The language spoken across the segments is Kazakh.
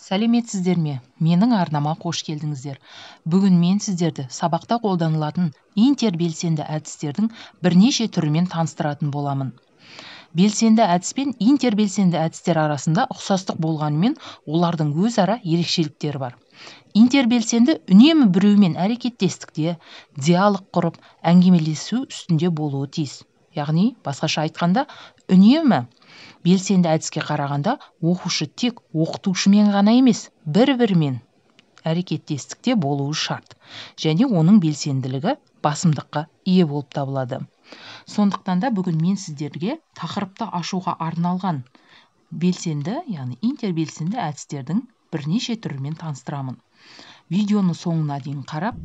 Сәлеметсіздер ме? Менің арнама қош келдіңіздер. Бүгін мен сіздерді сабақта қолданылатын интербелсенді әдістердің бірнеше түрімен таныстыратын боламын. Белсенді әдіс пен интербелсенді әдістер арасында ұқсастық болғанымен, олардың өзара ерекшеліктері бар. Интербелсенді үнемі біреумен әрекеттестікте, диалог құрып, әңгімелесу үстінде болуы тиіс. Яғни, басқаша айтқанда, үнемі белсенді әдіске қарағанда оқушы тек оқытушымен ғана емес, бір-бірімен әрекеттестікте болуы шарт. Және оның белсенділігі басымдыққа ие болып табылады. Сондықтан да бүгін мен сіздерге тақырыпты ашуға арналған белсенді, яғни интербелсенді әдістердің бірнеше түрімен таныстырамын. Видеоны соңына дейін қарап,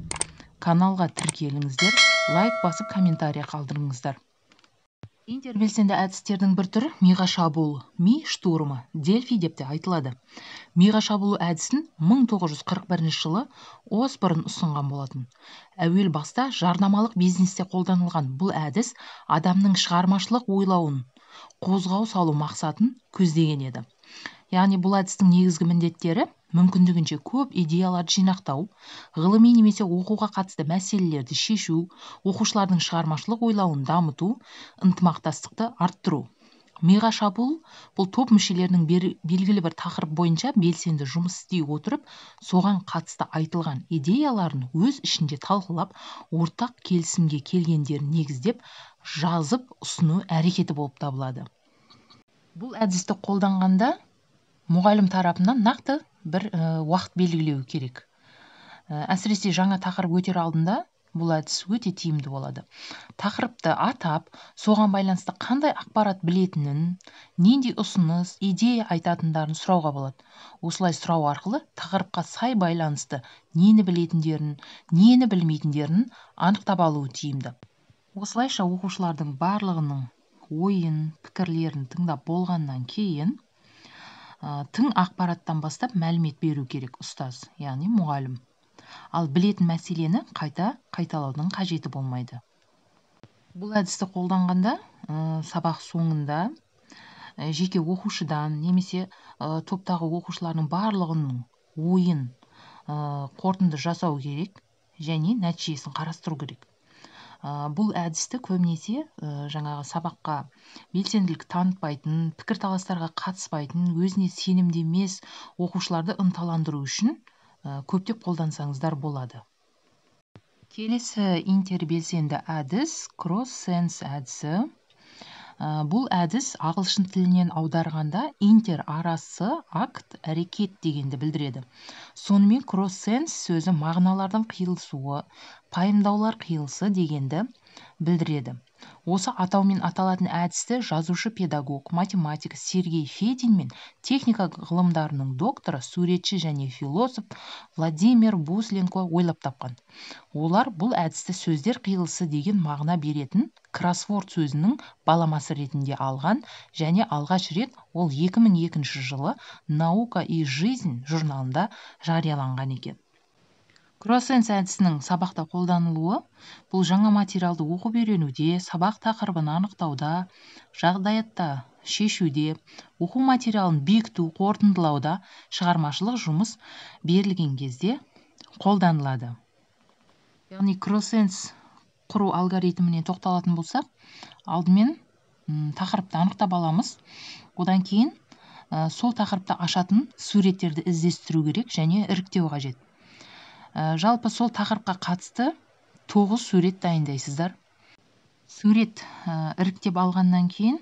каналға тіркеліңіздер, лайк басып комментарий қалдырыңыздар. Интербелсенді әдістердің бір түрі миға шабуыл, ми штурмы, дельфи деп те айтылады. Миға шабуыл әдісін 1941 жылы Осборн ұсынған болатын. Әуел баста жарнамалық бизнесте қолданылған бұл әдіс адамның шығармашылық ойлауын қозғау салу мақсатын көздеген еді. Яғни бұл әдістің негізгі міндеттері мүмкіндігінше көп идеяларды жинақтау, ғылыми немесе оқуға қатысты мәселелерді шешу, оқушылардың шығармашылық ойлауын дамыту, ынтымақтастықты арттыру. Миға шабуыл бұл топ мүшелерінің белгілі бір тақырып бойынша белсенді жұмыс істей отырып, соған қатысты айтылған идеяларын өз ішінде талқылап, ортақ келісімге келгендерін негіздеп, жазып ұсыну әрекеті болып табылады. Бұл әдісті қолданғанда мұғалім тарапынан нақты бір уақыт белгілеу керек. Әсіресе жаңа тақырып өтер алдында бұл әдіс өте тиімді болады. Тақырыпты атап, соған байланысты қандай ақпарат білетінін, нендей ұсыныс, идея айтатындарын сұрауға болады. Осылай сұрау арқылы тақырыпқа сай байланысты нені білетіндерін, нені білмейтіндерін анықтап алуы тиімді. Осылайша оқушылардың барлығының ойын, пікірлерін тыңдап болғаннан кейін тың ақпараттан бастап мәлімет беру керек ұстаз, яғни мұғалім. Ал білетін мәселені қайталаудың қажеті болмайды. Бұл әдісті қолданғанда сабақ соңында жеке оқушыдан немесе топтағы оқушылардың барлығының ойын қорытынды жасау керек және нәтижесін қарастыру керек. Бұл әдісті көбінесе жаңағы сабаққа белсенділік танытпайтын, пікірталастарға қатыспайтын, өзіне сенімді емес оқушыларды ынталандыру үшін көптеп қолдансаңыздар болады. Келесі интербелсенді әдіс кросс-сенс әдісі. Бұл әдіс ағылшын тілінен аударғанда интер арасы акт әрекет дегенді білдіреді. Сонымен кросс-сенс сөзі мағыналардың қиылысуы, пайымдаулар қиылысы дегенді білдіреді. Осы атаумен аталатын әдісті жазушы педагог, математик Сергей Федин мен техника ғылымдарының докторы, суретші және философ Владимир Бусленко ойлап тапқан. Олар бұл әдісті сөздер қиылысы деген мағына беретін кроссворд сөзінің баламасы ретінде алған және алғаш рет ол 2002 жылы «Наука и жизнь» журналында жарияланған екен. Кросс-сенс әдісінің сабақта қолданылуы бұл жаңа материалды оқып үйренуде, сабақ тақырыбын анықтауда, жағдаятта шешуде, оқу материалын бекіту, қорытындылауда, шығармашылық жұмыс берілген кезде қолданылады. Яғни кросс-сенс құру алгоритміне тоқталатын болсақ, алдымен тақырыпты анықтап аламыз. Одан кейін сол тақырыпты ашатын суреттерді іздестіру керек және іріктеу қажет. Жалпы сол тақырыпқа қатысты 9 сурет дайындайсыздар. Сурет іріктеп алғаннан кейін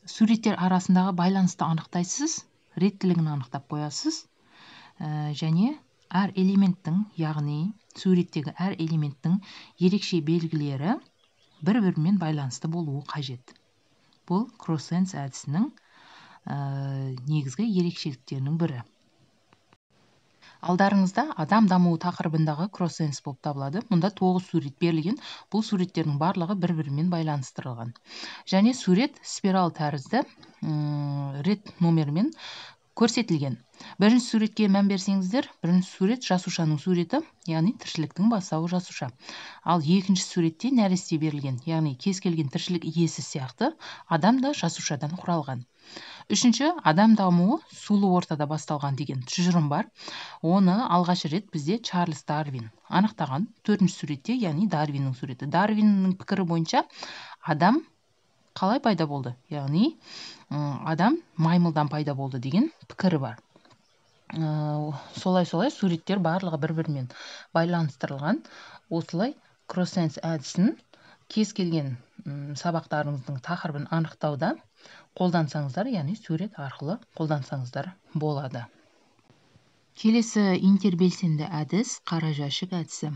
суреттер арасындағы байланысты анықтайсыз, реттілігін анықтап қоясыз және әр элементтің, яғни суреттегі әр элементтің ерекше белгілері бір-бірімен байланысты болуы қажет. Бұл кросс-сенс әдісінің негізгі ерекшеліктерінің бірі. Алдарыңызда адам дамуы тақырыбындағы кросс-сенс болып табылады. Мұнда 9 сурет берілген. Бұл суреттердің барлығы бір-бірімен байланыстырылған. Және сурет спираль тәрізді рет номермен көрсетілген. Бірінші суретке мән берсеңіздер, бірінші сурет жасушаның суреті, яғни тіршіліктің бастауы жасуша. Ал екінші суретте нәресте берілген, яғни кез келген тіршілік иесі сияқты адам да жасушадан құралған. Үшінші, адам дамуы сулы ортада басталған деген тұжырым бар. Оны алғаш рет бізде Чарльз Дарвин анықтаған. 4-ші суретте, яғни Дарвиннің суреті. Дарвиннің пікірі бойынша адам қалай пайда болды? Яғни адам маймылдан пайда болды деген пікірі бар. Солай суреттер барлығы бір-бірімен байланыстырылған. Осылай кросс-сенс әдісін кез келген сабақтарыңыздың тақырыбын анықтауда қолдансаңыздар, яғни сурет арқылы қолдансаңыздар болады. Келесі интербелсенді әдіс қара жәшік әдісі.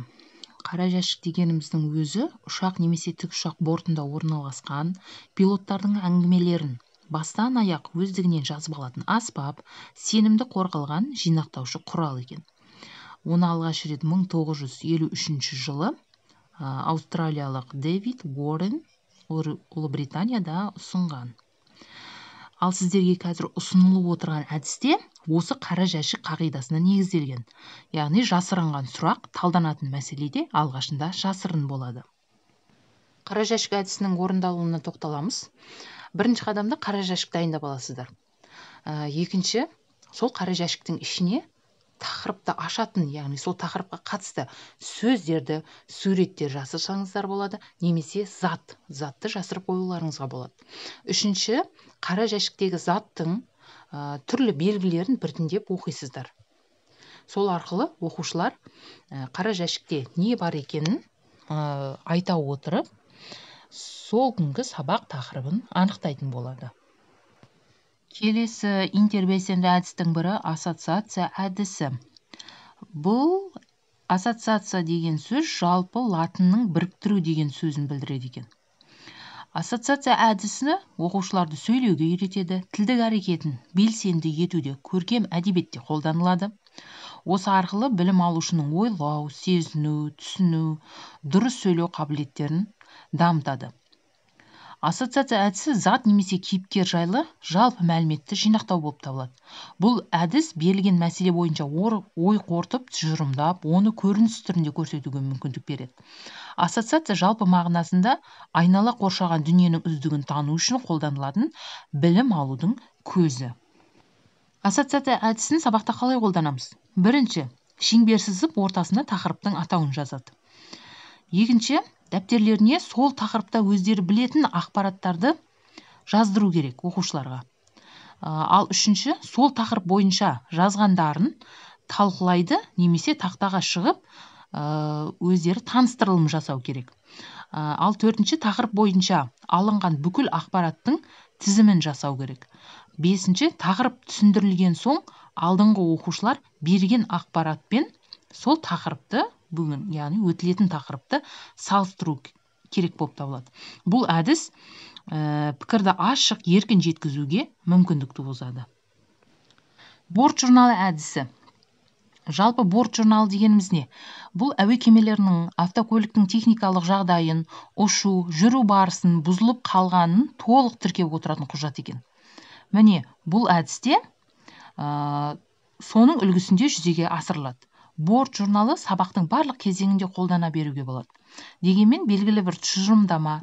Қара жәшік дегеніміздің өзі ұшақ немесе тікұшақ бортында орналасқан пилоттардың әңгімелерін бастан аяқ өздігінен жазып алатын аспап, сенімді қорғалған жинақтаушы құрал екен. Оны алғаш рет 1953 жылы аустралиялық Дэвид Уоррен Ұлыбританияда ұсынған. Ал сіздерге қазір ұсынылып отырған әдісте осы қара жәшік қағидасына негізделген. Яғни жасырынған сұрақ талданатын мәселеде алғашында жасырын болады. Қара жәшік әдісінің орындалуына тоқталамыз. Бірінші қадамда қара жәшік дайындап аласыздар. Екінші, сол қара жәшіктің ішіне тақырыпты ашатын, яғни сол тақырыпқа қатысты сөздерді, суреттер жасырсаңыздар болады, немесе затты жасырып қоюларыңызға болады. Үшінші, қара жәшіктегі заттың түрлі белгілерін біртіндеп оқисыздар. Сол арқылы оқушылар қара жәшікте не бар екенін айта отырып, сол күнгі сабақ тақырыбын анықтайтын болады. Келесі интербелсенді әдістің бірі ассоциация әдісі. Бұл ассоциация деген сөз жалпы латынның біріктіру деген сөзін білдіреді екен. Ассоциация әдісі оқушыларды сөйлеуге үйретеді, тілдік әрекетін белсенді етуде, көркем әдебиетте қолданылады. Осы арқылы білім алушының ойлау, сезіну, түсіну, дұрыс сөйлеу қабілеттерін дамытады. Ассоциация әдісі зат немесе кейіпкер жайлы жалпы мәліметті жинақтау болып табылады. Бұл әдіс берілген мәселе бойынша ой қорытып, тұжырымдап, оны көрініс түрінде көрсетуге мүмкіндік береді. Ассоциация жалпы мағынасында айнала қоршаған дүниенің үздігін тану үшін қолданылатын білім алудың көзі. Ассоциация әдісін сабақта қалай қолданамыз? Бірінші, шеңбер сызып, ортасына тақырыптың атауын жазады. Екінші, дәптерлеріне сол тақырыпта өздері білетін ақпараттарды жаздыру керек оқушыларға. Ал үшінші, сол тақырып бойынша жазғандарын талқылайды, немесе тақтаға шығып, өздері таныстырылым жасау керек. Ал төртінші, тақырып бойынша алынған бүкіл ақпараттың тізімін жасау керек. Бесінші, тақырып түсіндірілген соң, алдыңғы оқушылар берген ақпаратпен сол тақырыпты, бүгін, яғни өтілетін тақырыпты салыстыру керек болып табылады. Бұл әдіс пікірді ашық, еркін жеткізуге мүмкіндік туғызады. Борт журналы әдісі. Жалпы борт журналы дегеніміз не? Бұл әуе кемелерінің, автокөліктің техникалық жағдайын, ұшу, жүру барысын, бұзылып қалғанын толық тіркеп отыратын құжат екен. Міне, бұл әдісте соның үлгісінде жүзеге асырылады. Борт журналы сабақтың барлық кезеңінде қолдана беруге болады. Дегенмен белгілі бір тұжырымдама,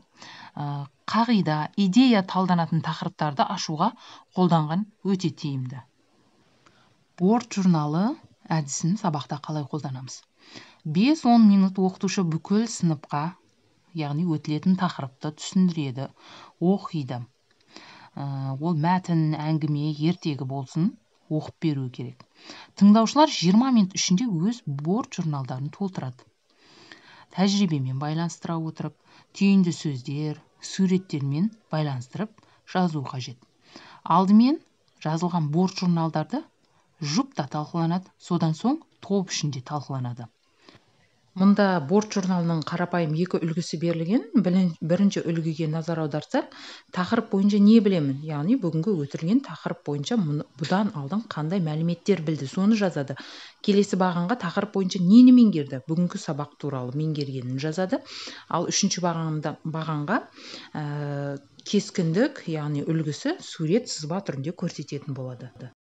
қағида, идея талданатын тақырыптарды ашуға қолданған өте тиімді. Борт журналы әдісін сабақта қалай қолданамыз? 5-10 минут оқытушы бүкіл сыныпқа, яғни өтілетін тақырыпты түсіндіреді, оқиды. Ол мәтін, әңгіме, ертегі болсын, оқып беру керек. Тыңдаушылар 20 минут ішінде өз борт журналдарын толтырады. Тәжірибемен байланыстыра отырып, түйінді сөздер, суреттермен байланыстырып жазу қажет. Алдымен жазылған борт журналдарды жұпта талқыланады, содан соң топ ішінде талқыланады. Мұнда борт журналының қарапайым екі үлгісі берілген. Бірінші үлгіге назар аударсақ, тақырып бойынша не білемін? Яғни бүгінгі өтілген тақырып бойынша бұдан алдын қандай мәліметтер білді, соны жазады. Келесі бағанға тақырып бойынша нені меңгерді? Бүгінгі сабақ туралы меңгергенін жазады. Ал үшінші бағанға кескіндік, яғни үлгісі сурет сызба түрінде көрсететін болады.